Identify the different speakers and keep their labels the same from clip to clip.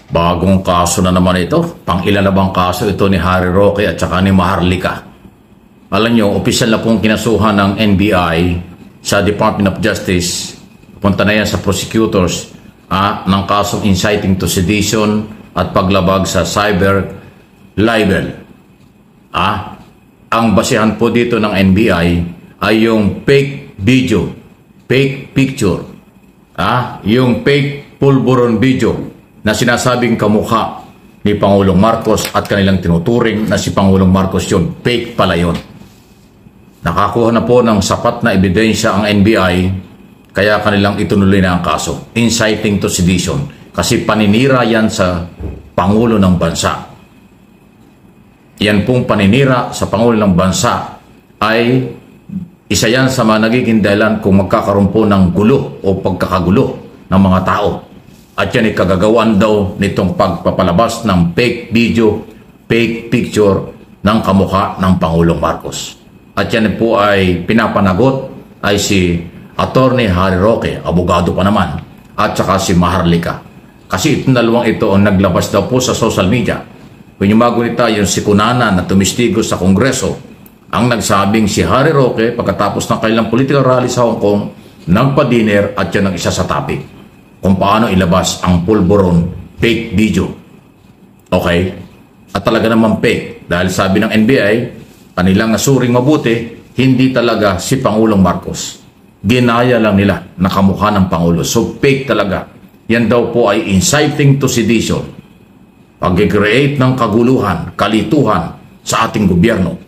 Speaker 1: Bagong kaso na naman ito. Pang-ilan na bang kaso ito ni Harry Roque at saka ni Maharlika? Alam nyo, opisyal na pong kinasuhan ng NBI sa Department of Justice. Punta na yan sa prosecutors ng kasong inciting to sedition at paglabag sa cyber libel. Ang basihan po dito ng NBI ay yung fake video, fake picture, yung fake pulburon video na sinasabing kamukha ni Pangulong Marcos at kanilang tinuturing na si Pangulong Marcos yun. Fake pala yun. Nakakuha na po ng sapat na ebidensya ang NBI kaya kanilang itunuloy na ang kaso. Inciting to sedition. Kasi paninira yan sa Pangulo ng Bansa. Yan pong paninira sa Pangulo ng Bansa ay isa yan sa mga nagiging dahilan kung magkakaroon po ng gulo o pagkakagulo ng mga tao. At yan ay kagagawan daw nitong pagpapalabas ng fake video, fake picture ng kamukha ng Pangulong Marcos. At yan po ay pinapanagot ay si Attorney Harry Roque, abogado pa naman, at saka si Maharlika. Kasi itong dalawang ito ang naglabas daw po sa social media. Kung yung magunita yung si Kunana na tumistigo sa Kongreso, ang nagsabing si Harry Roque pagkatapos ng kailang political rally sa Hong Kong, nagpa-dinner at yan ang isa sa topic kung paano ilabas ang pulburon fake video. Okay? At talaga naman fake. Dahil sabi ng NBI, kanilang nasuring mabuti, hindi talaga si Pangulong Marcos. Ginaya lang nila na kamukha ng Pangulo. So fake talaga. Yan daw po ay inciting to sedition. Pag-create ng kaguluhan, kalituhan sa ating gobyerno.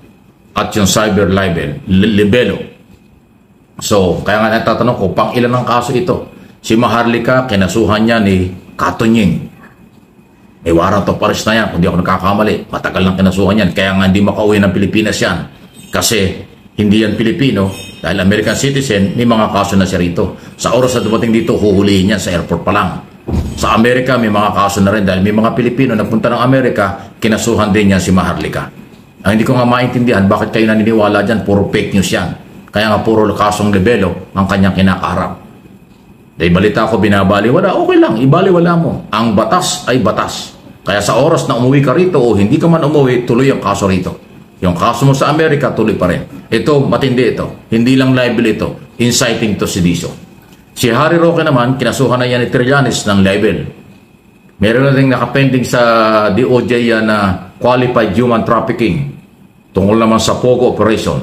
Speaker 1: At yung cyber libelo. So, kaya nga natatanong ko, pang ilan ang kaso ito? Si Maharlika, kinasuhan niya ni Katunying. May warrant of arrest na yan, kung di ako nagkakamali. Matagal lang kinasuhan yan, kaya nga hindi makauwi ng Pilipinas yan. Kasi hindi yan Pilipino, dahil American citizen, may mga kaso na siya rito. Sa oras na dumating dito, huhulihin yan sa airport pa lang. Sa Amerika, may mga kaso na rin, dahil may mga Pilipino na punta ng Amerika, kinasuhan din yan si Maharlika. Ang hindi ko nga maintindihan, bakit kayo naniniwala dyan, puro fake news yan. Kaya nga puro kasong libelo ang kanyang kinakaharap. Dahil balita ko binabaliwala, okay lang, ibaliwala mo. Ang batas ay batas. Kaya sa oras na umuwi ka rito o hindi ka man umuwi, tuloy ang kaso rito. Yung kaso mo sa Amerika, tuloy pa rin. Ito, matindi ito. Hindi lang libel ito. Inciting to sedition. Si Harry Roque naman, kinasuhan na yan ni Trillanes ng libel. Meron na rin nakapending sa DOJ yan na qualified human trafficking tungkol naman sa POGO operation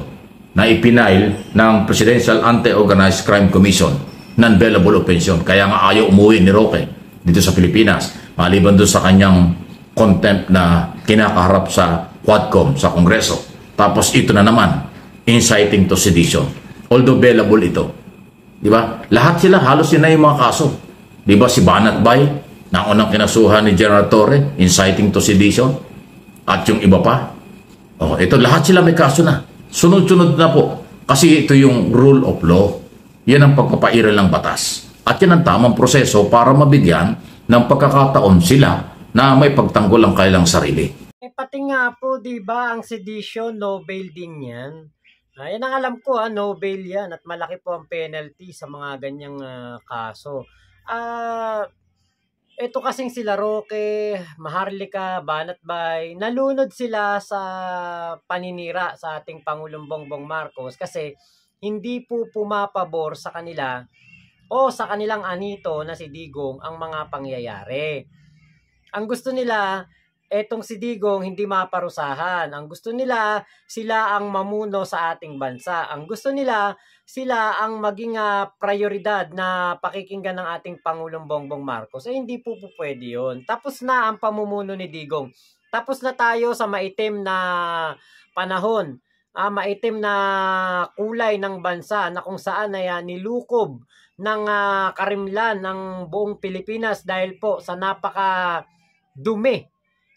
Speaker 1: na ipinail ng Presidential Anti-Organized Crime Commission non-bailable offense. Kaya nga ayaw umuwi ni Roque dito sa Pilipinas. Maliban doon sa kanyang contempt na kinakaharap sa Quadcom, sa Kongreso. Tapos ito na naman, inciting to sedition. Although bailable ito. Di ba? Lahat sila, halos yun na yung mga kaso. Di ba si Banat Bay, na unang kinasuhan ni General Torre, inciting to sedition. At yung iba pa. Ito, lahat sila may kaso na. Sunod-sunod na po. Kasi ito yung rule of law. Yan ang pagpapairal ng batas. At yan ang tamang proseso para mabigyan ng pagkakataon sila na may pagtanggol ang kailang sarili.
Speaker 2: Pati nga po, di ba, ang sedition, no bail din yan. Yan ang alam ko, no bail yan. At malaki po ang penalty sa mga ganyang kaso. Ito kasing sila Roque, Maharlika, Banat Bay, nalunod sila sa paninira sa ating Pangulong Bongbong Marcos kasi hindi po pumapabor sa kanila o sa kanilang anito na si Digong ang mga pangyayari. Ang gusto nila, etong si Digong hindi maparusahan. Ang gusto nila, sila ang mamuno sa ating bansa. Ang gusto nila, sila ang maging prioridad na pakikinggan ng ating Pangulong Bongbong Marcos. Hindi po pwede yun. Tapos na ang pamumuno ni Digong. Tapos na tayo sa maitim na panahon. Maitim na kulay ng bansa na kung saan ay nilukob ng karimlan ng buong Pilipinas dahil po sa napaka dumi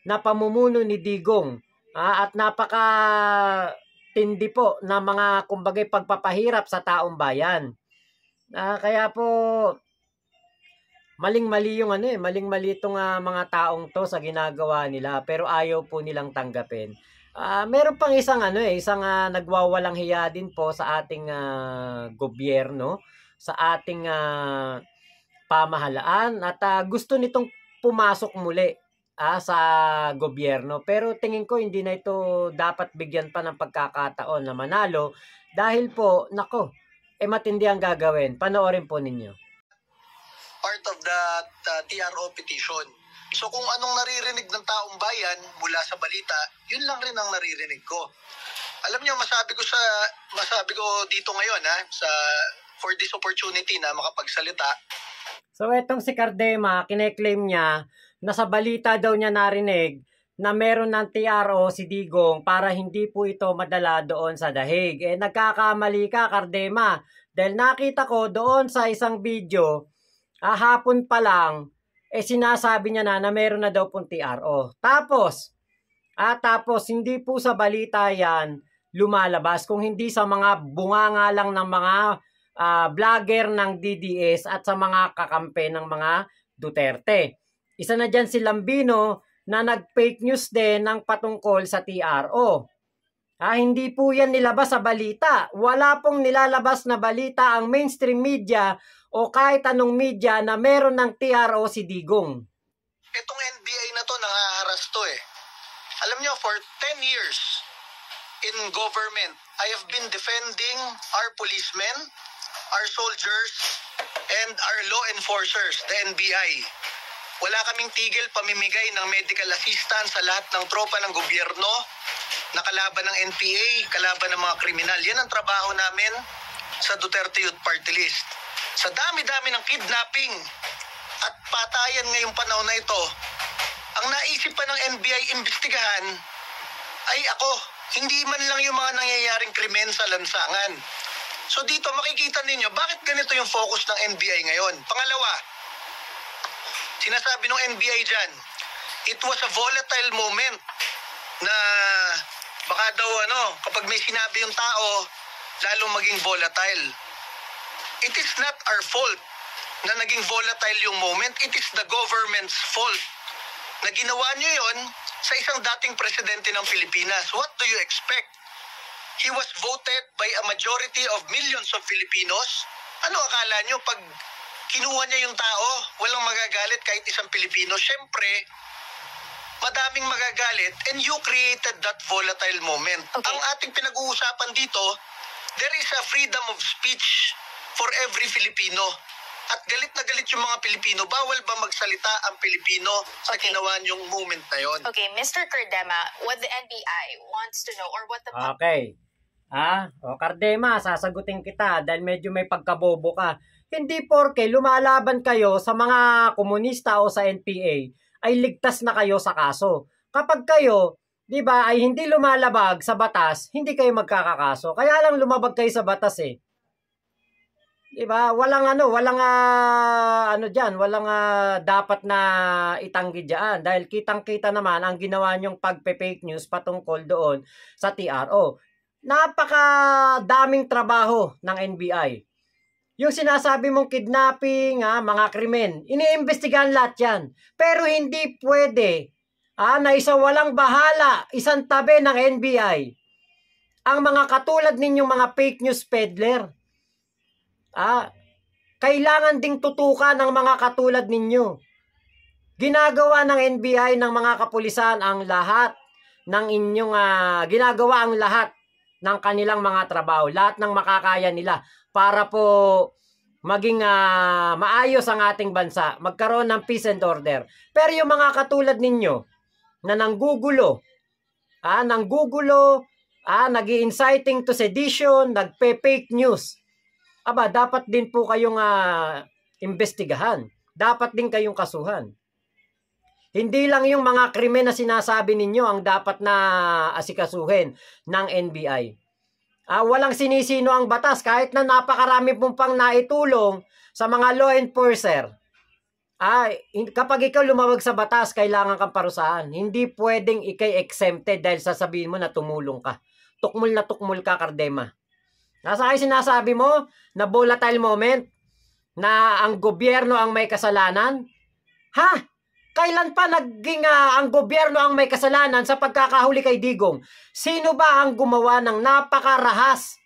Speaker 2: na pamumuno ni Digong at napaka tindi po na mga kumbagay pagpapahirap sa taong bayan. Kaya po maling-mali yung maling-mali itong mga taong to sa ginagawa nila pero ayaw po nilang tanggapin. Meron pang isang isang nagwawalang hiya din po sa ating gobyerno, sa ating pamahalaan at gusto nitong pumasok muli sa gobyerno. Pero tingin ko hindi na ito dapat bigyan pa ng pagkakataon na manalo dahil po, nako, matindi ang gagawin. Panoorin po ninyo.
Speaker 3: Part of that TRO petition. So kung anong naririnig ng taong bayan mula sa balita, yun lang rin ang naririnig ko. Alam niyo, masabi ko dito ngayon for this opportunity na makapagsalita.
Speaker 2: So etong si Cardema, kine-claim niya na sa balita daw niya narinig na meron ng TRO si Digong para hindi po ito madala doon sa dahig. Nagkakamali ka, Cardema. Dahil nakita ko doon sa isang video, hapon pa lang, sinasabi niya na meron na daw pong TRO. Tapos hindi po sa balita yan lumalabas, kung hindi sa mga bunganga lang ng mga vlogger ng DDS at sa mga kakampi ng mga Duterte. Isa na dyan si Lambino na nag-fake news din ng patungkol sa TRO. Hindi po yan nilabas sa balita. Wala pong nilalabas na balita ang mainstream media o kahit anong media na meron ng TRO si Digong.
Speaker 3: Itong NBI na to, nangaharas to eh. Alam nyo, for 10 years in government, I have been defending our policemen, our soldiers, and our law enforcers, the NBI. Wala kaming tigil pamimigay ng medical assistance sa lahat ng tropa ng gobyerno, na kalaban ng NPA, kalaban ng mga kriminal. Yan ang trabaho namin sa Duterte Youth Party List. Sa dami-dami ng kidnapping at patayan ngayong panahon na ito, ang naisip pa ng NBI imbestigahan ay ako. Hindi man lang yung mga nangyayaring krimen sa lansangan. So dito makikita ninyo, bakit ganito yung focus ng NBI ngayon? Pangalawa, sinasabi ng NBI dyan, it was a volatile moment na baka daw kapag may sinabi yung tao, lalong maging volatile. It is not our fault na naging volatile yung moment. It is the government's fault na ginawa nyo yon sa isang dating presidente ng Pilipinas. What do you expect? He was voted by a majority of millions of Filipinos. Ano akala nyo pag kinuha niya yung tao, walang magagalit kahit isang Pilipino? Siyempre, madaming magagalit, and you created that volatile moment. Okay. Ang ating pinag-uusapan dito, there is a freedom of speech for every Filipino. At galit na galit yung mga Pilipino. Bawal ba magsalita ang Pilipino sa ginawa niyong moment na yon?
Speaker 4: Okay, Mr. Cardema, what the NBI wants to know or what the...
Speaker 2: Okay. Cardema, sasagutin kita dahil medyo may pagkabobo ka. Hindi porke lumalaban kayo sa mga komunista o sa NPA ay ligtas na kayo sa kaso. Kapag kayo, di ba, ay hindi lumalabag sa batas, hindi kayo magkakakaso. Kaya lang lumabag kayo sa batas eh. Di ba? Walang dapat na itanggi diyan dahil kitang-kita naman ang ginawa niyong pagpe-fake news patungkol doon sa TRO. Napakadaming trabaho ng NBI. Yung sinasabi mong kidnapping, mga krimen, iniimbestigahan lahat yan. Pero hindi pwede na walang bahala, isang tabi ng NBI ang mga katulad ninyong mga fake news peddler. Kailangan ding tutukan ng mga katulad ninyo. Ginagawa ng NBI ng mga kapulisan ang lahat ng inyong ginagawa ang lahat ng kanilang mga trabaho, lahat ng makakaya nila para po maging maayos ang ating bansa, magkaroon ng peace and order. Pero yung mga katulad ninyo na nanggugulo, nag-inciting to sedition, nagpe-fake news, dapat din po kayong imbestigahan. Dapat din kayong kasuhan. Hindi lang yung mga krimen na sinasabi ninyo ang dapat na asikasuhin ng NBI. Walang sinisino ang batas kahit na napakarami pong pang naitulong sa mga law enforcer. Kapag ikaw lumawag sa batas, kailangan kang parusahan. Hindi pwedeng ikay exempted dahil sasabihin mo na tumulong ka. Tukmul na tukmul ka, Cardema. Nasa kayo sinasabi mo na volatile moment na ang gobyerno ang may kasalanan? Kailan pa naging ang gobyerno ang may kasalanan sa pagkakahuli kay Digong? Sino ba ang gumawa ng napakarahas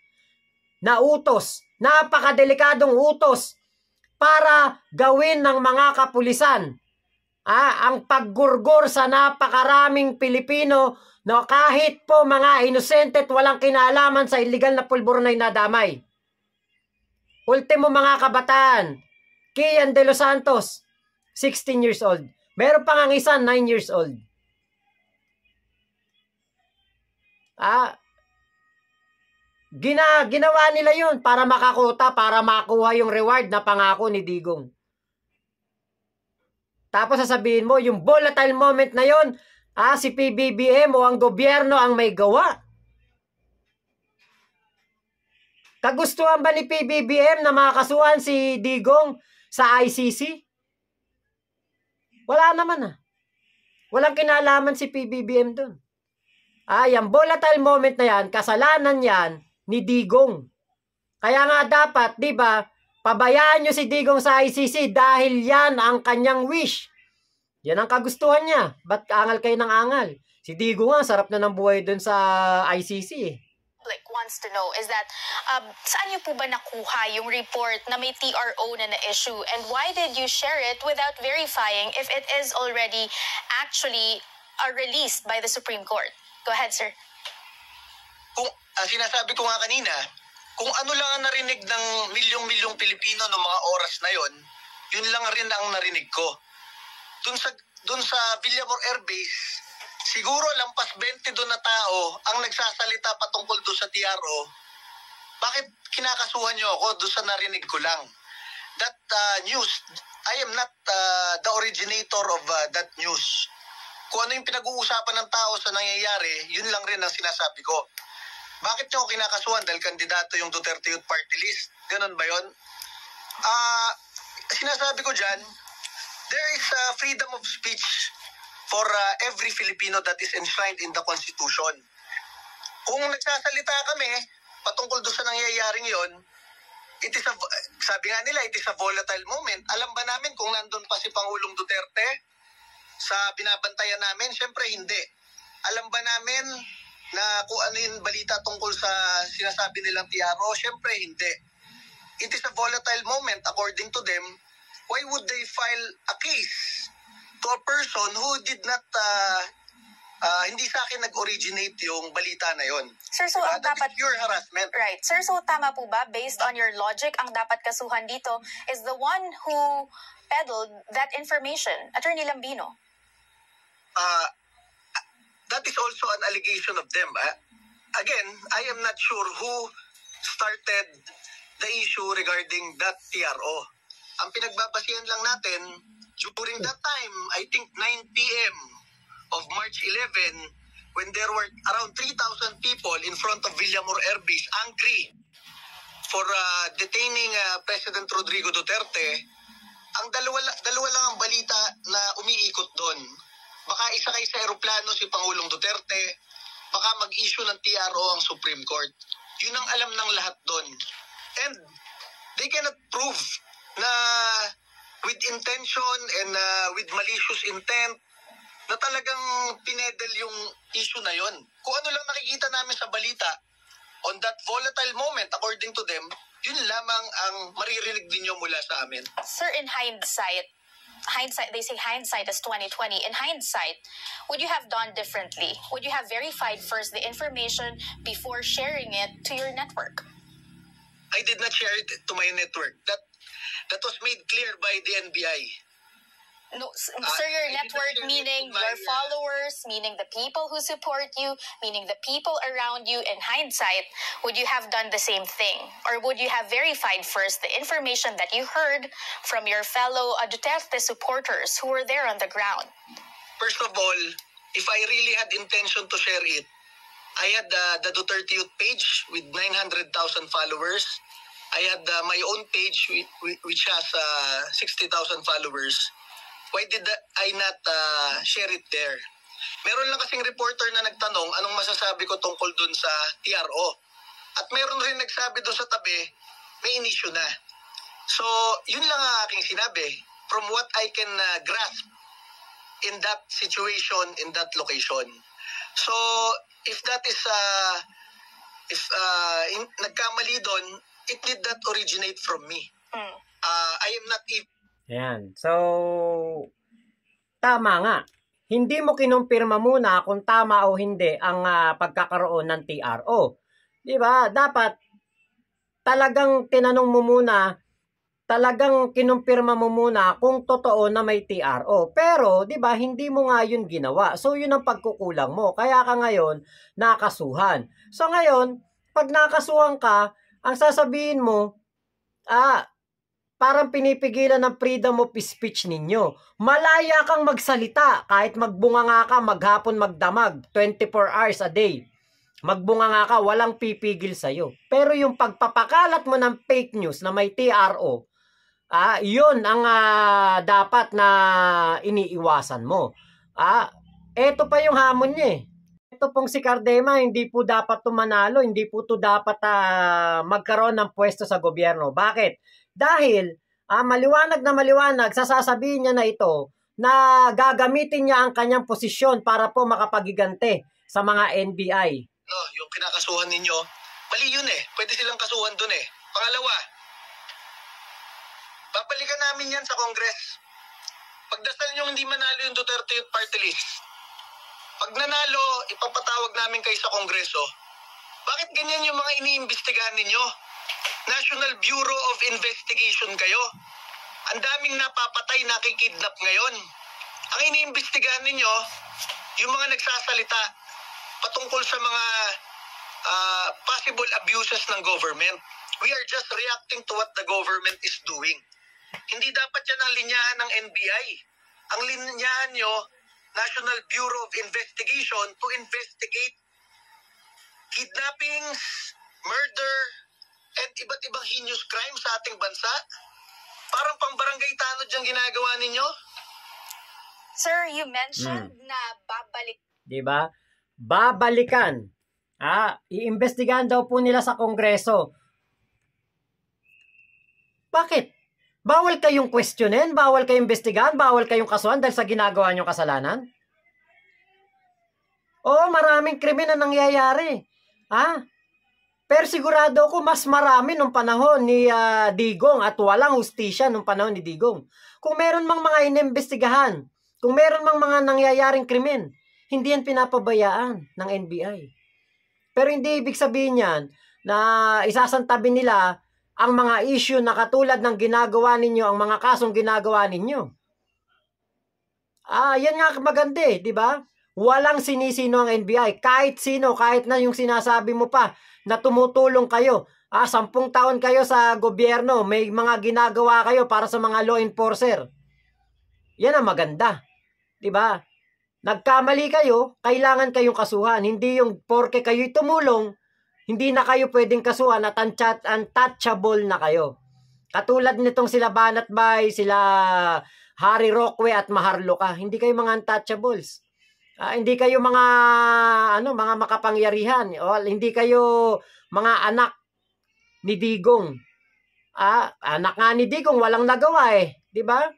Speaker 2: na utos, napakadelikadong utos para gawin ng mga kapulisan ang paggurgur sa napakaraming Pilipino na kahit po mga inosente at walang kinalaman sa illegal na pulburo na nadamay. Ultimo mga kabataan, Kian de los Santos, 16 years old. Meron pa nga isa, 9 years old. Ginawa nila yun para makakuta, para makuha yung reward na pangako ni Digong. Tapos sasabihin mo, yung volatile moment na yun, si PBBM o ang gobyerno ang may gawa. Kagustuhan ba ni PBBM na makakasuhan si Digong sa ICC? Wala naman Walang kinalaman si PBBM doon. Yung volatile moment na yan, kasalanan yan ni Digong. Kaya nga dapat, di ba, pabayaan nyo si Digong sa ICC dahil yan ang kanyang wish. Yan ang kagustuhan niya. Ba't angal kayo ng angal? Si Digong nga, sarap na ng buhay dun sa ICC eh.
Speaker 4: Wants to know is that saan niyo po ba nakuha yung report na may TRO na issue, and why did you share it without verifying if it is already actually released by the Supreme Court? Go ahead, sir.
Speaker 3: Kung sinasabi ko nga kanina, kung ano lang ang narinig ng milyong-milyong Pilipino noong mga oras na yon, yun lang rin ang narinig ko. Dun sa Villamor Air Base, siguro lampas 20 doon na tao ang nagsasalita patungkol doon sa TRO. Bakit kinakasuhan niyo ako doon sa narinig ko lang? That news, I am not the originator of that news. Kung ano yung pinag-uusapan ng tao sa nangyayari, yun lang rin ang sinasabi ko. Bakit niyo ako kinakasuhan? Dahil kandidato yung Duterte Youth Party List. Ganun ba yun? Sinasabi ko dyan, there is freedom of speech for every Filipino that is enshrined in the Constitution. Kung nagsasalita kami patungkol doon sa nangyayaring yon, sabi nga nila, it is a volatile moment. Alam ba namin kung nandun pa si Pangulong Duterte sa binabantayan namin? Siyempre hindi. Alam ba namin na kung ano yung balita tungkol sa sinasabi nilang TRO? Siyempre hindi. It is a volatile moment according to them. Why would they file a case to a person who did not, hindi sa akin nag-originate yung balita na yon?
Speaker 4: Sir, so ang
Speaker 3: that
Speaker 4: dapat...
Speaker 3: is pure harassment.
Speaker 4: Right. Sir, so tama po ba, based on your logic, ang dapat kasuhan dito is the one who peddled that information, Attorney Lambino?
Speaker 3: That is also an allegation of them. Again, I am not sure who started the issue regarding that TRO. Ang pinagbabasihan lang natin, during that time, I think 9 p.m. of March 11, when there were around 3,000 people in front of Villamor Air Base angry for detaining President Rodrigo Duterte, ang dalawa lang ang balita na umiikot doon. Baka isakay sa eroplano si Pangulong Duterte, baka mag-issue ng TRO ang Supreme Court. Yun ang alam ng lahat doon. And they cannot prove na with intention and with malicious intent na talagang pinedel yung issue na yon. Kung ano lang nakikita namin sa balita on that volatile moment, according to them, yun lamang ang maririnig ninyo mula sa amin.
Speaker 4: Sir, in hindsight, they say hindsight is 2020. In hindsight, would you have done differently? Would you have verified first the information before sharing it to your network?
Speaker 3: I did not share it to my network. That was made clear by the NBI.
Speaker 4: No, sir, your network meaning your followers, meaning the people who support you, meaning the people around you. In hindsight, would you have done the same thing? Or would you have verified first the information that you heard from your fellow Duterte supporters who were there on the ground?
Speaker 3: First of all, if I really had intention to share it, I had the Duterte Youth page with 900,000 followers. I had my own page which has 60,000 followers. Why did I not share it there? Meron lang kasing reporter na nagtanong anong masasabi ko tungkol dun sa TRO. At meron rin nagsabi dun sa tabi, may in-issue na. So, yun lang ang aking sinabi. From what I can grasp in that situation, in that location. So, if that is, nagkamali dun, it did not originate from me. I am not even...
Speaker 2: Ayan. So, tama nga. Hindi mo kinumpirma muna kung tama o hindi ang pagkakaroon ng TRO. Di ba? Dapat talagang tinanong mo muna, talagang kinumpirma mo muna kung totoo na may TRO. Pero, di ba, hindi mo nga yun ginawa. So, yun ang pagkukulang mo. Kaya ka ngayon nakasuhan. So, ngayon, pag nakasuhan ka, ang sasabihin mo, parang pinipigilan ng freedom of speech ninyo. Malaya kang magsalita, kahit magbunganga ka, maghapon, magdamag, 24 hours a day. Magbunganga ka, walang pipigil sa'yo. Pero yung pagpapakalat mo ng fake news na may TRO, yun ang dapat na iniiwasan mo. Eto pa yung hamon niya eh. Ito pong si Cardema, hindi po dapat tumanalo, hindi po to dapat magkaroon ng pwesto sa gobyerno. Bakit? Dahil maliwanag na maliwanag, sasasabihin niya na ito na gagamitin niya ang kanyang posisyon para po makapagigante sa mga NBI.
Speaker 3: No, yung kinakasuhan ninyo, mali yun eh. Pwede silang kasuhan dun eh. Pangalawa, babalikan namin yan sa Congress. Pagdasal nyo hindi manalo yung Duterte Youth Party List. Pag nanalo, ipapatawag namin kayo sa Kongreso. Bakit ganyan yung mga iniimbestigahan ninyo? National Bureau of Investigation kayo. Ang daming napapatay, nakikidnap ngayon. Ang iniimbestigahan ninyo, yung mga nagsasalita patungkol sa mga possible abuses ng government. We are just reacting to what the government is doing. Hindi dapat yan ang linyahan ng NBI. Ang linyahan nyo, National Bureau of Investigation, to investigate kidnappings, murder, at iba't ibang heinous crime sa ating bansa. Parang pang-barangay tanod yung ginagawa ninyo.
Speaker 4: Sir, you mentioned na babalik.
Speaker 2: Diba? Babalikan. Iimbestigahan daw po nila sa Kongreso. Bakit? Bawal kayong questionin, bawal kayong imbestigahan, bawal kayong kasuhan dahil sa ginagawa niyong kasalanan? Oo, maraming krimen na nangyayari. Pero sigurado ako mas marami nung panahon ni Digong at walang hustisya nung panahon ni Digong. Kung meron mang mga inimbestigahan, kung meron mang mga nangyayaring krimen, hindi yan pinapabayaan ng NBI. Pero hindi ibig sabihin yan na isasantabi nila ang mga issue na katulad ng ginagawa ninyo, ang mga kasong ginagawa ninyo. Yan nga maganda eh, di ba? Walang sinisino ang NBI. Kahit sino, kahit na yung sinasabi mo pa na tumutulong kayo. 10 taon kayo sa gobyerno, may mga ginagawa kayo para sa mga law enforcer. Yan ang maganda. Di ba? Nagkamali kayo, kailangan kayong kasuhan. Hindi yung porke kayo'y tumulong, hindi na kayo pwedeng kasuhan at untouchable na kayo. Katulad nitong sila Banatbay, sila Harry Roque at Maharlika. Hindi kayo mga untouchables. Hindi kayo mga mga makapangyarihan. Hindi kayo mga anak ni Digong. Anak nga ni Digong, walang nagawa eh. Di ba?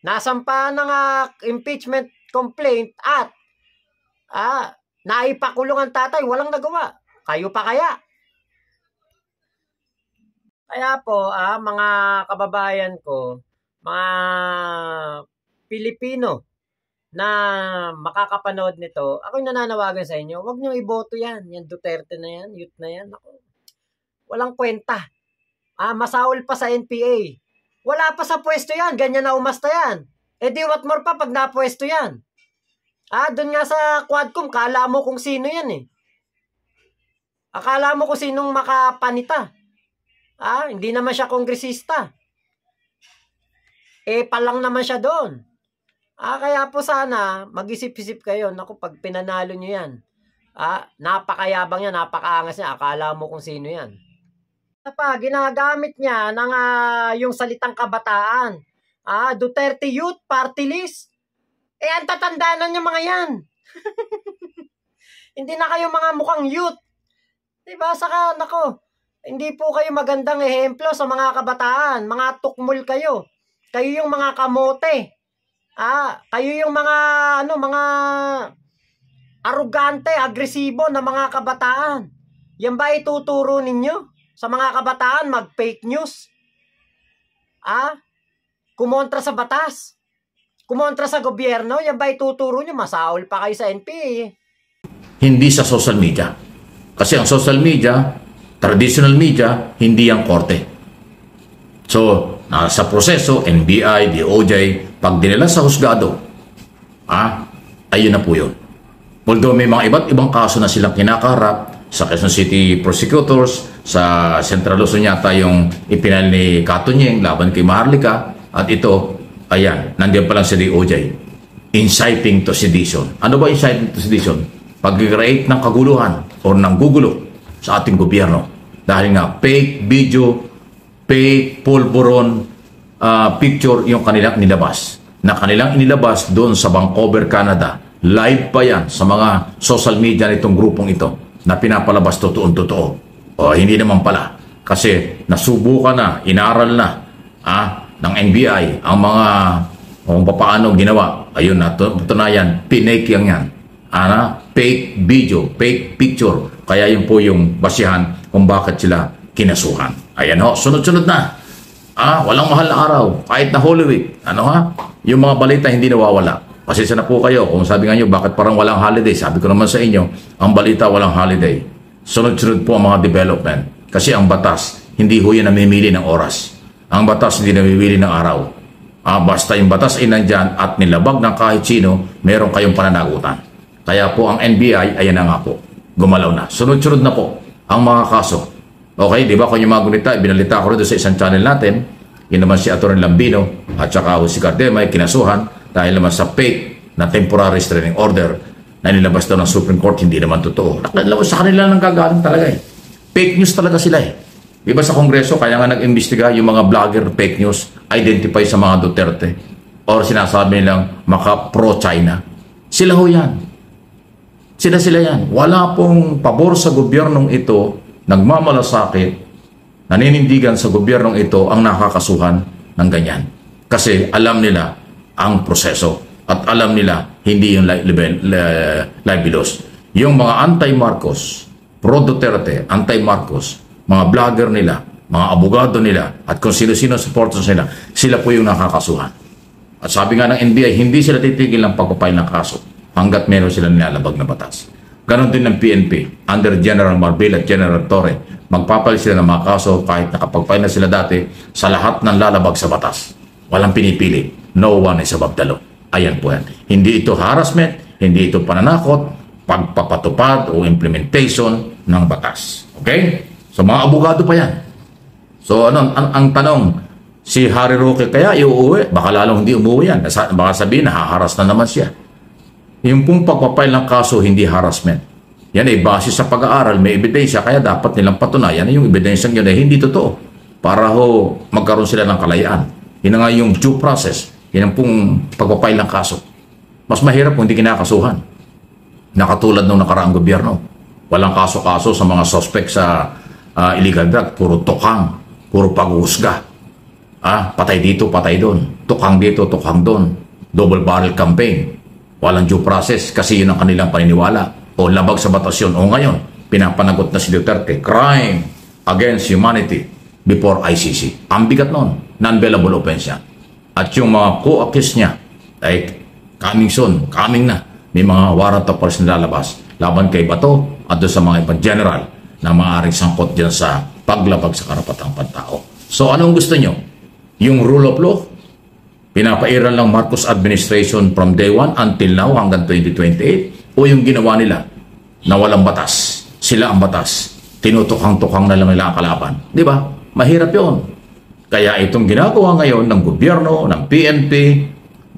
Speaker 2: Nasampa ng impeachment complaint at naipakulong ang tatay, walang nagawa. Kayo pa kaya? Kaya po, mga kababayan ko, mga Pilipino na makakapanood nito, ako'y nananawagan sa inyo, huwag nyo iboto yan. Yan Duterte na yan, youth na yan. Ako, walang kwenta. Masaul pa sa NPA. Wala pa sa pwesto yan, ganyan na umasta yan. Di what more pa pag napwesto yan. Doon nga sa Quadcom, kala mo kung sino yan eh. Akala mo kung sinong makapanita. Hindi naman siya kongresista. Palang naman siya doon. Kaya po sana, mag-isip-isip kayo. Naku, pag pinanalo nyo yan, napakayabang yan, napakaangas niya. Akala mo kung sino yan. Ginagamit niya ng yung salitang kabataan. Duterte Youth Party List. Ang tatandaan niya mga yan. Hindi na kayo mga mukhang youth. Diba? Saka, nako, hindi po kayo magandang ehemplo sa mga kabataan. Mga tukmol kayo. Kayo yung mga kamote. Kayo yung mga, mga arugante, agresibo na mga kabataan. Yan ba ituturo ninyo? Sa mga kabataan, mag-fake news? Kumontra sa batas? kumontra sa gobyerno, yan ba ituturo nyo? Masaol pa kayo sa NPA.
Speaker 1: Hindi sa social media. Kasi ang social media, traditional media, hindi ang korte. So, nasa proseso, NBI, DOJ, pag dinala sa husgado, ayun na po yun. Although may mga iba't ibang kaso na silang kinakaharap sa Quezon City prosecutors, sa Central Luzon yata yung ipinal ni Katunyeng laban kay Maharlika, at ito, ayan, nandiyan pa lang sa DOJ. Inciting to sedition. Ano ba inciting to sedition? Pag-create ng kaguluhan o ng gugulo sa ating gobyerno. Dahil nga, fake video, fake pulburon picture yung kanilang inilabas. Na kanilang inilabas doon sa Vancouver, Canada. Live pa yan sa mga social media nitong grupong ito na pinapalabas totoo-totoo. O hindi naman pala. Kasi nasubukan na, inaral na ng NBI ang mga kung paano ginawa. Ayun na, tunayan, pinake yan. Fake video, fake picture. Kaya yun po yung basihan kung bakit sila kinasuhan. Ayan ho, sunod-sunod na. Walang mahal na araw. Kahit na Holy Week. Yung mga balita hindi nawawala. Pasensya na po kayo. Kung sabi nga nyo, bakit parang walang holiday? Sabi ko naman sa inyo, ang balita walang holiday. Sunod-sunod po ang mga development. Kasi ang batas, hindi ho yan namimili ng oras. Ang batas hindi namimili ng araw. Basta yung batas ay nandyan at nilabag ng kahit sino, meron kayong pananagutan. Kaya po ang NBI, ayan na nga po, gumalaw na. Sunod-sunod na po ang mga kaso. Okay, di ba kung yung mga gunita, binalita ko rin sa isang channel natin, yun naman si Atty. Lambino at saka si Cardema ay kinasuhan dahil naman sa fake na temporary restraining order na nilabas daw ng Supreme Court, hindi naman totoo. Nakalabas sa kanila nang gagaling talaga eh. Fake news talaga sila eh. Iba sa Kongreso, kaya nga nag-imbestiga yung mga vlogger fake news, identify sa mga Duterte or sinasabi nilang maka pro-China. Sila ho yan. Sila yan. Wala pong pabor sa gobyernong ito, nagmamalasakit, naninindigan sa gobyernong ito ang nakakasuhan ng ganyan. Kasi alam nila ang proseso at alam nila hindi yung libelous. Yung mga anti-Marcos, pro-Duterte, anti-Marcos, mga vlogger nila, mga abogado nila, at kung sino-sino supporters nila, sila po yung nakakasuhan. At sabi nga ng NBI, hindi sila titigil ng pagpapail ng kaso hanggat meron sila nilalabag na batas. Ganon din ng PNP, under General Marbel at General Torre, magpapail sila ng mga kaso kahit nakapagpail na sila dati sa lahat ng lalabag sa batas. Walang pinipili. No one is above the law. Ayan po yan. Hindi ito harassment, hindi ito pananakot, pagpapatupad o implementation ng batas. Okay? So mga abogado pa yan. So ang tanong, si Harry Roque kaya iuuwi? Baka lalong hindi umuwi yan. Baka sabihin, nahaharas na naman siya. Yung pong pagpapail ng kaso, hindi harassment. Yan ay base sa pag-aaral, may ebidensya, kaya dapat nilang patunayan yung ebidensyang yun ay hindi totoo. Para ho magkaroon sila ng kalayaan. Yun nga yung due process. Yan ang pong pagpapail ng kaso. Mas mahirap kung hindi kinakasuhan. Nakatulad ng nakaraang gobyerno. Walang kaso-kaso sa mga suspect sa illegal drug. Puro tukang, puro pag-uusga. Patay dito, patay doon. Tukang dito, tukang doon. Double barrel campaign. Walang due process kasi yun ang kanilang paniniwala. O labag sa batas yun. O ngayon, pinapanagot na si Duterte. Crime against humanity before ICC. Ang bigat nun. Non-bailable offense yan. At yung mga co-accused niya ay coming soon, coming na. May mga warrant of arrest na lalabas laban kay Bato at doon sa mga ibang general na maaaring sangkot dyan sa paglabag sa karapatang pantao. So anong gusto nyo? Yung rule of law? Pinapairal lang Marcos administration from day 1 until now hanggang 2028? O yung ginawa nila na walang batas? Sila ang batas. Tinutukang-tukang na lang nila ang kalaban. Di ba? Mahirap yun. Kaya itong ginagawa ngayon ng gobyerno, ng PNP,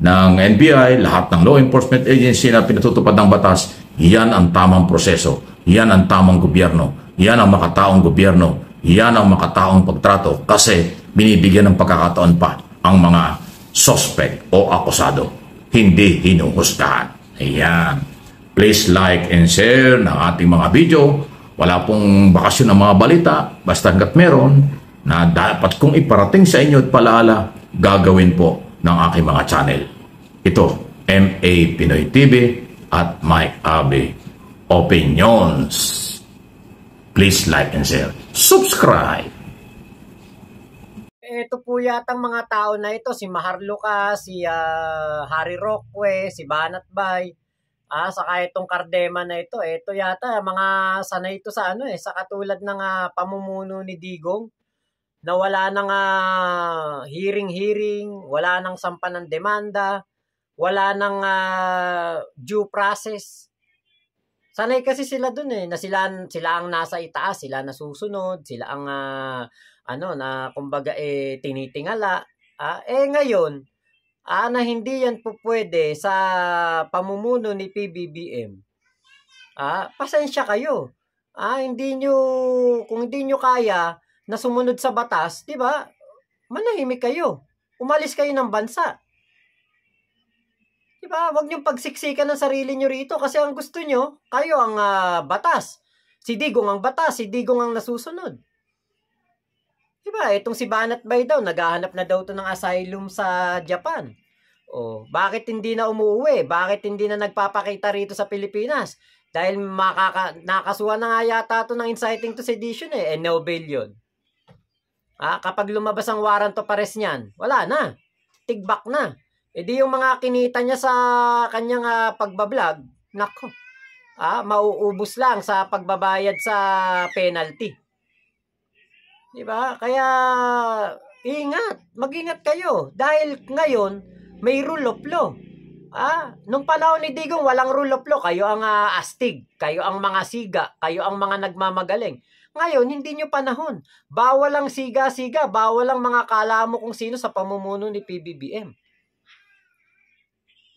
Speaker 1: ng NBI, lahat ng law enforcement agency na pinatutupad ng batas, yan ang tamang proseso. Yan ang tamang gobyerno. Yan ang makataong gobyerno. Yan ang makataong pagtrato kasi binibigyan ng pagkakataon pa ang mga suspect o akusado. Hindi hinuhusgahan. Ayan. Please like and share ng ating mga video. Wala pong bakasyon ng mga balita. Basta hanggat meron na dapat kong iparating sa inyo at palaala, gagawin po ng aking mga channel. Ito, MA Pinoy TV at Mike Abe Opinions. Please like and share. Subscribe!
Speaker 2: ito po yatang mga tao na ito, si Maharlika, si Harry Roque, si Banat Bay, saka itong Cardema na ito yata mga sanay ito sa sa katulad ng pamumuno ni Digong na wala nang hearing, wala nang sampa ng demanda, wala nang due process. Sanay kasi sila dun na sila ang nasa itaas, sila nasusunod, sila ang na kumbaga tinitingala. Ngayon, na hindi yan po pwede sa pamumuno ni PBBM. Pasensya kayo. Kung hindi nyo kaya na sumunod sa batas, di ba? Manahimik kayo. Umalis kayo ng bansa. Diba? Huwag niyong pagsiksikan ng sarili niyo rito kasi ang gusto niyo, kayo ang batas. Si Digong ang batas, si Digong ang nasusunod. Diba? Itong si Banat Bay daw, naghahanap na daw to ng asylum sa Japan. Bakit hindi na umuwi? Bakit hindi na nagpapakita rito sa Pilipinas? Dahil nakasuhan na nga yata to ng inciting to sedition no bail yun. Kapag lumabas ang warrant of arrest niyan, wala na. Tigbak na. Di yung mga kinita niya sa kanyang pagbablog, nako, mauubos lang sa pagbabayad sa penalty. Diba? Kaya, mag-ingat kayo. Dahil ngayon, may rule of law. Nung panahon ni Digong, walang rule of law. Kayo ang astig, kayo ang mga siga, kayo ang mga nagmamagaling. Ngayon, hindi nyo panahon. Bawal ang siga-siga, bawal ang mga kalamo kung sino sa pamumuno ni PBBM.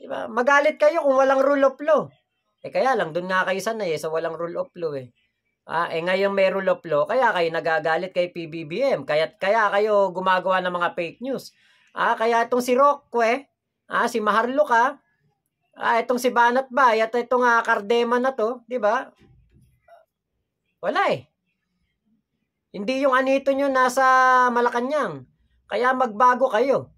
Speaker 2: Diba? Magalit kayo kung walang rule of law. Kaya lang, dun nga kayo sanay sa walang rule of law ngayon may rule of law, kaya kayo nagagalit kay PBBM. Kaya kayo gumagawa ng mga fake news. Kaya itong si Roque, si Maharlika, itong si Banat Bay, at itong Cardema na to, di ba? Wala Hindi yung anito nyo nasa Malacanang. Kaya magbago kayo.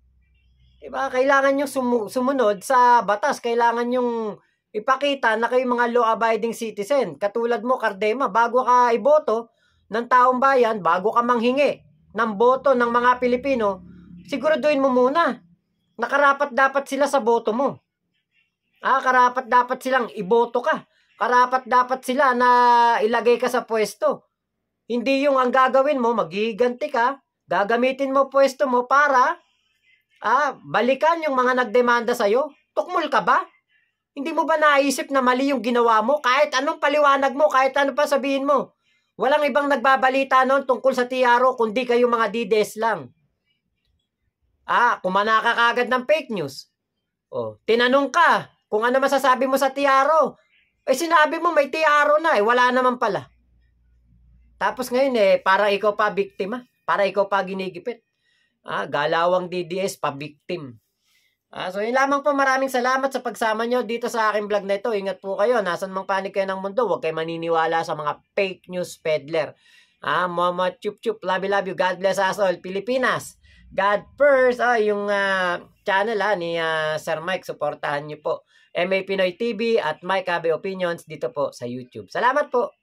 Speaker 2: Diba? Kailangan nyo sumunod sa batas. Kailangan nyong ipakita na kayo mga law-abiding citizen. Katulad mo, Cardema, bago ka iboto ng taong bayan, bago ka manghingi ng boto ng mga Pilipino, siguraduhin mo muna na karapat dapat sila sa boto mo. Karapat dapat silang iboto ka. Karapat dapat sila na ilagay ka sa pwesto. Hindi yung ang gagawin mo, maghiganti ka, gagamitin mo pwesto mo para balikan yung mga nagdemanda sa'yo. Tukmol ka ba? Hindi mo ba naisip na mali yung ginawa mo? Kahit anong paliwanag mo, kahit ano pa sabihin mo. Walang ibang nagbabalita noon tungkol sa TRO, kundi kayo mga DDS lang. Kumana ka kagad ng fake news. Tinanong ka kung ano masasabi mo sa TRO. Sinabi mo may TRO na wala naman pala. Tapos ngayon para ikaw pa biktima, para ikaw pa ginigipit. Galawang DDS pa victim. So yun lamang po, maraming salamat sa pagsama nyo dito sa aking vlog na ito. Ingat po kayo, nasan mang panig kayo ng mundo, huwag kayo maniniwala sa mga fake news peddler. Mama chup chup, love you, God bless us all. Pilipinas, God first. Yung channel ni Sir Mike, suportahan nyo po. MA Pinoy TV at Mike Abe Opinions dito po sa YouTube. Salamat po.